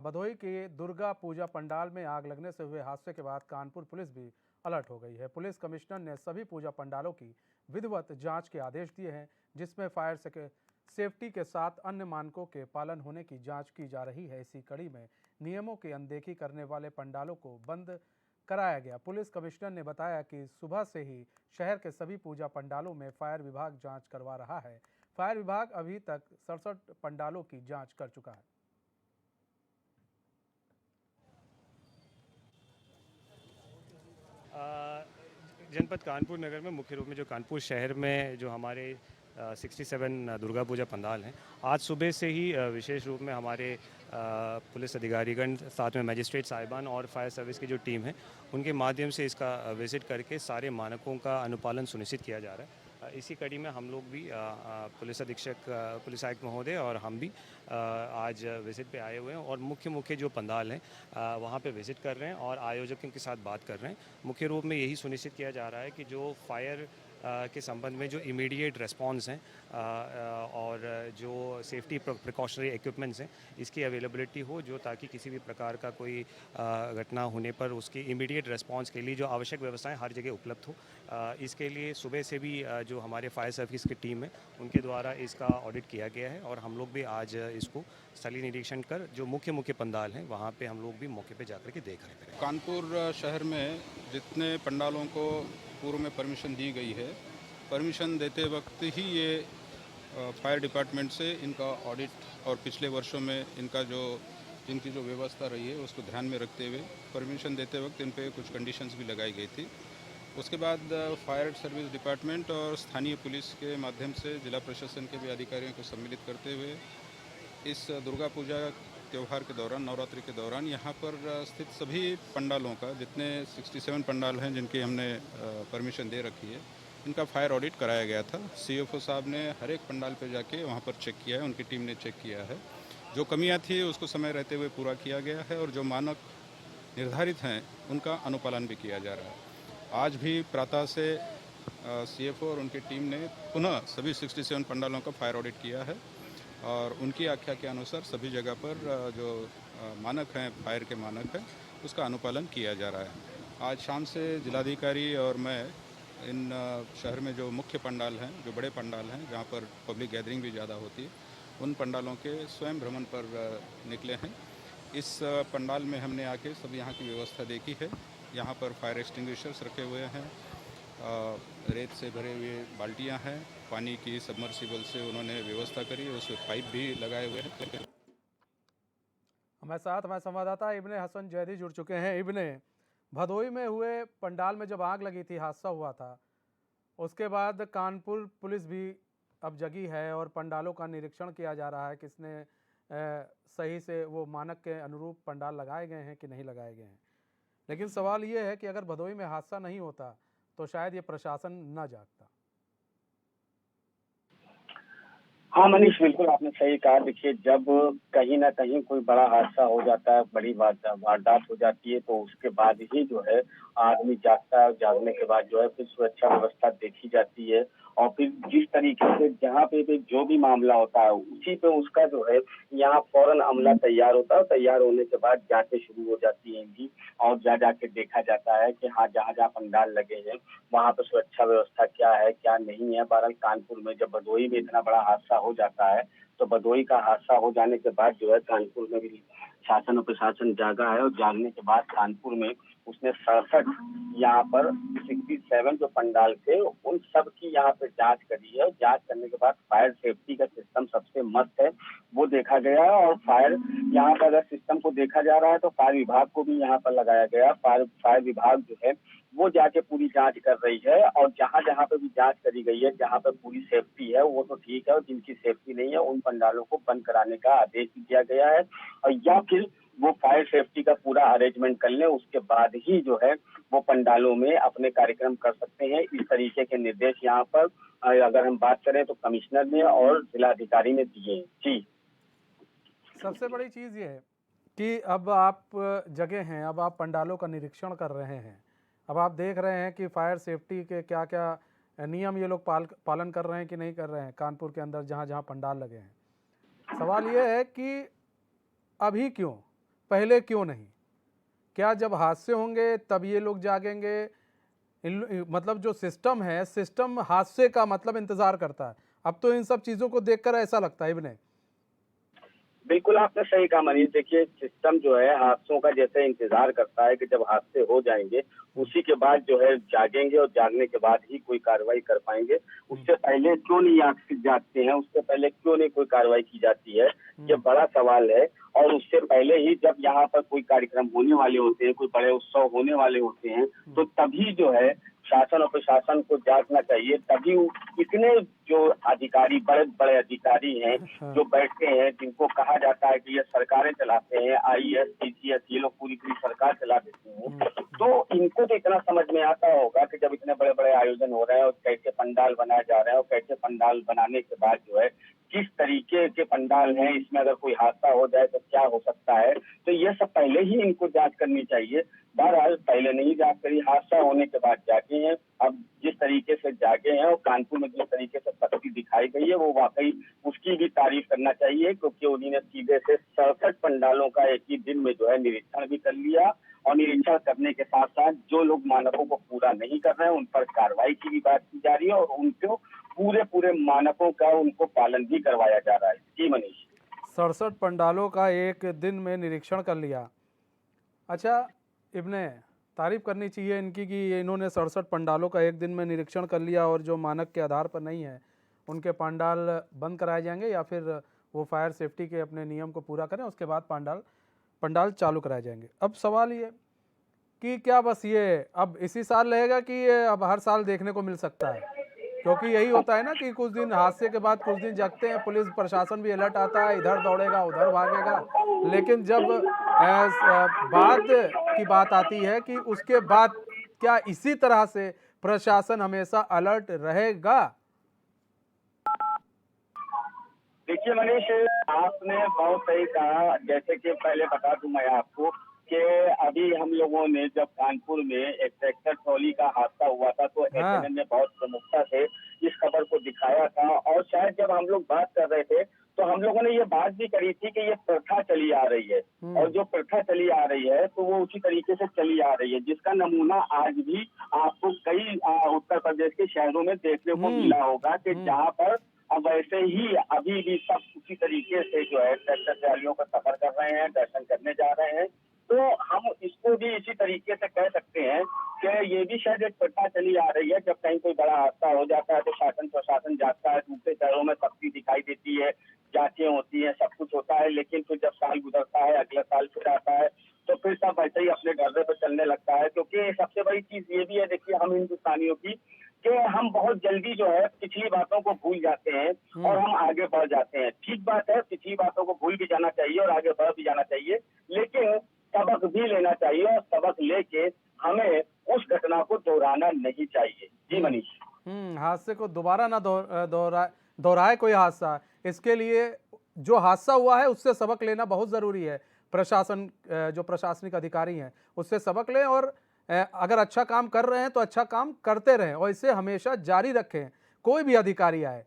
भदोही के दुर्गा पूजा पंडाल में आग लगने से हुए हादसे के बाद कानपुर पुलिस भी अलर्ट हो गई है। पुलिस कमिश्नर ने सभी पूजा पंडालों की विधिवत जांच के आदेश दिए हैं, जिसमें फायर सेफ्टी के साथ अन्य मानकों के पालन होने की जांच की जा रही है। इसी कड़ी में नियमों की अनदेखी करने वाले पंडालों को बंद कराया गया। पुलिस कमिश्नर ने बताया कि सुबह से ही शहर के सभी पूजा पंडालों में फायर विभाग जाँच करवा रहा है। फायर विभाग अभी तक 67 पंडालों की जाँच कर चुका है। जनपद कानपुर नगर में मुख्य रूप में जो कानपुर शहर में जो हमारे 67 दुर्गा पूजा पंडाल हैं, आज सुबह से ही विशेष रूप में हमारे पुलिस अधिकारीगण साथ में मजिस्ट्रेट साहिबान और फायर सर्विस की जो टीम है उनके माध्यम से इसका विजिट करके सारे मानकों का अनुपालन सुनिश्चित किया जा रहा है। इसी कड़ी में हम लोग भी पुलिस अधीक्षक पुलिस आयुक्त महोदय और हम भी आज विजिट पे आए हुए हैं और मुख्य जो पंडाल हैं वहाँ पे विजिट कर रहे हैं और आयोजकों के साथ बात कर रहे हैं। मुख्य रूप में यही सुनिश्चित किया जा रहा है कि जो फायर के संबंध में जो इमीडिएट रिस्पांस हैं और जो सेफ्टी प्रिकॉशनरी इक्विपमेंट्स हैं इसकी अवेलेबिलिटी हो, जो ताकि किसी भी प्रकार का कोई घटना होने पर उसकी इमीडिएट रिस्पांस के लिए जो आवश्यक व्यवस्थाएं हर जगह उपलब्ध हो। इसके लिए सुबह से भी जो हमारे फायर सर्विस की टीम है उनके द्वारा इसका ऑडिट किया गया है और हम लोग भी आज इसको स्थलीय निरीक्षण कर जो मुख्य पंडाल हैं वहाँ पे हम लोग भी मौके पे जाकर के देख रहे हैं। कानपुर शहर में जितने पंडालों को पूर्व में परमिशन दी गई है, परमिशन देते वक्त ही ये फायर डिपार्टमेंट से इनका ऑडिट और पिछले वर्षों में इनकी जो व्यवस्था रही है उसको ध्यान में रखते हुए परमिशन देते वक्त इन पे कुछ कंडीशंस भी लगाई गई थी। उसके बाद फायर सर्विस डिपार्टमेंट और स्थानीय पुलिस के माध्यम से जिला प्रशासन के भी अधिकारियों को सम्मिलित करते हुए इस दुर्गा पूजा त्यौहार के दौरान, नवरात्रि के दौरान यहाँ पर स्थित सभी पंडालों का, जितने 67 पंडाल हैं जिनकी हमने परमिशन दे रखी है, इनका फायर ऑडिट कराया गया था। सीएफओ साहब ने हर एक पंडाल पर जाके वहाँ पर चेक किया है, उनकी टीम ने चेक किया है। जो कमियाँ थी उसको समय रहते हुए पूरा किया गया है और जो मानक निर्धारित हैं उनका अनुपालन भी किया जा रहा है। आज भी प्रातः से सीएफओ और उनकी टीम ने पुनः सभी 67 पंडालों का फायर ऑडिट किया है और उनकी आख्या के अनुसार सभी जगह पर जो मानक हैं, फायर के मानक हैं, उसका अनुपालन किया जा रहा है। आज शाम से जिलाधिकारी और मैं इन शहर में जो मुख्य पंडाल हैं, जो बड़े पंडाल हैं जहाँ पर पब्लिक गैदरिंग भी ज़्यादा होती है, उन पंडालों के स्वयं भ्रमण पर निकले हैं। इस पंडाल में हमने आके सब यहाँ की व्यवस्था देखी है। यहाँ पर फायर एक्सटिंग्विशर्स रखे हुए हैं, रेत से भरे हुए बाल्टियाँ हैं, पानी की सबमर्सिबल से उन्होंने व्यवस्था करी है, उसमें पाइप भी लगाए हुए हैं। हमारे साथ हमारे संवाददाता इब्ने हसन जैदी जुड़ चुके हैं। इब्ने, भदोही में हुए पंडाल में जब आग लगी थी, हादसा हुआ था, उसके बाद कानपुर पुलिस भी अब जगी है और पंडालों का निरीक्षण किया जा रहा है किसने सही से वो मानक के अनुरूप पंडाल लगाए गए हैं कि नहीं लगाए गए हैं। लेकिन सवाल ये है कि अगर भदोही में हादसा नहीं होता तो शायद ये प्रशासन न जागता। हाँ मनीष, बिल्कुल आपने सही कहा। देखिए, जब कहीं ना कहीं कोई बड़ा हादसा हो जाता है, बड़ी वारदात हो जाती है, तो उसके बाद ही जो है आदमी जागता है। जागने के बाद जो है फिर सुरक्षा व्यवस्था देखी जाती है और फिर जिस तरीके से जहाँ पे भी जो भी मामला होता है उसी पे उसका जो है यहाँ फौरन अमला तैयार होता है। तैयार होने के बाद जांचें शुरू हो जाती हैं इनकी और जा जाके देखा जाता है कि हाँ, जहाँ जहाँ पंडाल लगे हैं वहाँ पे सुरक्षा व्यवस्था क्या है, क्या नहीं है। बहरहाल कानपुर में जब भदोही में इतना बड़ा हादसा हो जाता है तो भदोही का हादसा हो जाने के बाद जो है कानपुर में भी शासन और प्रशासन जागा है और जागने के बाद कानपुर में उसने 67 यहाँ पर 67 जो पंडाल थे उन सब की यहाँ पे जांच करी है। जांच करने के बाद फायर सेफ्टी का सिस्टम सबसे मस्त है वो देखा गया है और फायर यहाँ पर अगर सिस्टम को देखा जा रहा है तो फायर विभाग को भी यहाँ पर लगाया गया। फायर विभाग जो है वो जाके पूरी जांच कर रही है और जहाँ जहाँ पे भी जांच करी गई है, जहाँ पे पूरी सेफ्टी है वो तो ठीक है और जिनकी सेफ्टी नहीं है उन पंडालों को बंद कराने का आदेश दिया गया है और या फिर वो फायर सेफ्टी का पूरा अरेंजमेंट कर ले, उसके बाद ही जो है वो पंडालों में अपने कार्यक्रम कर सकते हैं। इस तरीके के निर्देश यहाँ पर अगर हम बात करें तो कमिश्नर ने और जिलाधिकारी ने दिए हैं। जी, सबसे बड़ी चीज़ ये है कि अब आप जगह हैं, अब आप पंडालों का निरीक्षण कर रहे हैं, अब आप देख रहे हैं कि फायर सेफ्टी के क्या क्या नियम ये लोग पालन कर रहे हैं कि नहीं कर रहे हैं कानपुर के अंदर जहाँ जहाँ पंडाल लगे हैं। सवाल ये है कि अभी क्यों, पहले क्यों नहीं? क्या जब हादसे होंगे तब ये लोग जागेंगे? मतलब जो सिस्टम है, सिस्टम हादसे का मतलब इंतजार करता है। अब तो इन सब चीजों को देखकर ऐसा लगता है इब्ने। बिल्कुल आपने सही कहा मनीष। देखिए सिस्टम जो है हादसों का जैसे इंतजार करता है कि जब हादसे हो जाएंगे उसी के बाद जो है जागेंगे और जागने के बाद ही कोई कार्रवाई कर पाएंगे। उससे पहले क्यों नहीं जागते हैं, उससे पहले क्यों नहीं कोई कार्रवाई की जाती है, ये बड़ा सवाल है। और उससे पहले ही जब यहाँ पर कोई कार्यक्रम होने वाले होते हैं, कोई बड़े उत्सव होने वाले होते हैं, तो तभी जो है शासन और प्रशासन को जांचना चाहिए। तभी इतने जो अधिकारी, बड़े बड़े अधिकारी हैं जो बैठते हैं, जिनको कहा जाता है कि ये सरकारें चलाते हैं, आईएएस, पीसीएस, ये लोग पूरी पूरी सरकार चला देते हैं, तो इनको तो इतना समझ में आता होगा कि जब इतने बड़े बड़े आयोजन हो रहे हैं और कैसे पंडाल बनाए जा रहे हैं और कैसे पंडाल बनाने के बाद जो है किस तरीके के पंडाल हैं, इसमें अगर कोई हादसा हो जाए तो क्या हो सकता है। तो ये सब पहले ही इनको जांच करनी चाहिए। बहरहाल पहले नहीं जांच करी, हादसा होने के बाद जागे हैं। अब जिस तरीके से जागे हैं और कानपुर में जिस तरीके से सख्ती दिखाई गई है वो वाकई उसकी भी तारीफ करना चाहिए, क्योंकि उन्होंने सीधे से 67 पंडालों का एक ही दिन में जो है निरीक्षण भी कर लिया और निरीक्षण करने के साथ साथ जो लोग मानकों को पूरा नहीं कर रहे हैं उन पर कार्रवाई की भी बात की जा रही है और उनको पूरे पूरे मानकों का उनको पालन भी करवाया जा रहा है। जी मनीष। 67 पंडालों का एक दिन में निरीक्षण कर लिया। अच्छा इब्ने, तारीफ करनी चाहिए इनकी कि इन्होंने 67 पंडालों का एक दिन में निरीक्षण कर लिया और जो मानक के आधार पर नहीं है उनके पंडाल बंद कराए जाएंगे या फिर वो फायर सेफ्टी के अपने नियम को पूरा करें, उसके बाद पंडाल चालू कराए जाएंगे। अब सवाल ये कि क्या बस ये अब इसी साल रहेगा कि ये अब हर साल देखने को मिल सकता है? क्योंकि यही होता है ना कि कुछ दिन हादसे के बाद कुछ दिन जगते हैं, पुलिस प्रशासन भी अलर्ट आता है, इधर दौड़ेगा उधर भागेगा, लेकिन जब बाद की बात आती है कि उसके बाद क्या इसी तरह से प्रशासन हमेशा अलर्ट रहेगा? देखिए मनीष, आपने बहुत सही कहा। जैसे कि पहले बता दूं मैं आपको कि अभी हम लोगों ने जब कानपुर में एक ट्रैक्टर ट्रॉली का हादसा हुआ था तो एएनएन ने बहुत प्रमुखता से इस खबर को दिखाया था और शायद जब हम लोग बात कर रहे थे तो हम लोगों ने ये बात भी करी थी कि ये प्रथा चली आ रही है और जो प्रथा चली आ रही है तो वो उसी तरीके से चली आ रही है, जिसका नमूना आज भी आपको कई उत्तर प्रदेश के शहरों में देखने को मिला होगा कि जहाँ पर अब वैसे ही अभी भी सब उसी तरीके से जो है ट्रैक्टर ट्रालियों का सफर कर रहे हैं, दर्शन करने जा रहे हैं। तो हम इसको भी इसी तरीके से कह सकते हैं कि ये भी शायद एक प्रथा चली आ रही है। जब कहीं कोई बड़ा हादसा हो जाता है तो शासन प्रशासन जाता है, दूसरे शहरों में सख्ती दिखाई देती है, जांचें होती है, सब कुछ होता है, लेकिन फिर जब साल गुजरता है, अगला साल फिर आता है तो फिर सब ऐसे ही अपने डरने पर चलने लगता है। क्योंकि सबसे बड़ी चीज ये भी है, देखिए हम हिंदुस्तानियों की, कि हम बहुत जल्दी जो है पिछली बातों को भूल जाते हैं और हम आगे बढ़ जाते हैं। ठीक बात है, पिछली बातों को भूल भी जाना चाहिए और आगे बढ़ भी जाना चाहिए, लेकिन सबक भी लेना चाहिए और सबक लेके हमें उस घटना को दोहराना नहीं चाहिए। जी मनीष। हादसे को दोबारा ना दोहराए कोई हादसा, इसके लिए जो हादसा हुआ है उससे सबक लेना बहुत ज़रूरी है। प्रशासन, जो प्रशासनिक अधिकारी हैं उससे सबक लें और अगर अच्छा काम कर रहे हैं तो अच्छा काम करते रहें और इसे हमेशा जारी रखें, कोई भी अधिकारी आए।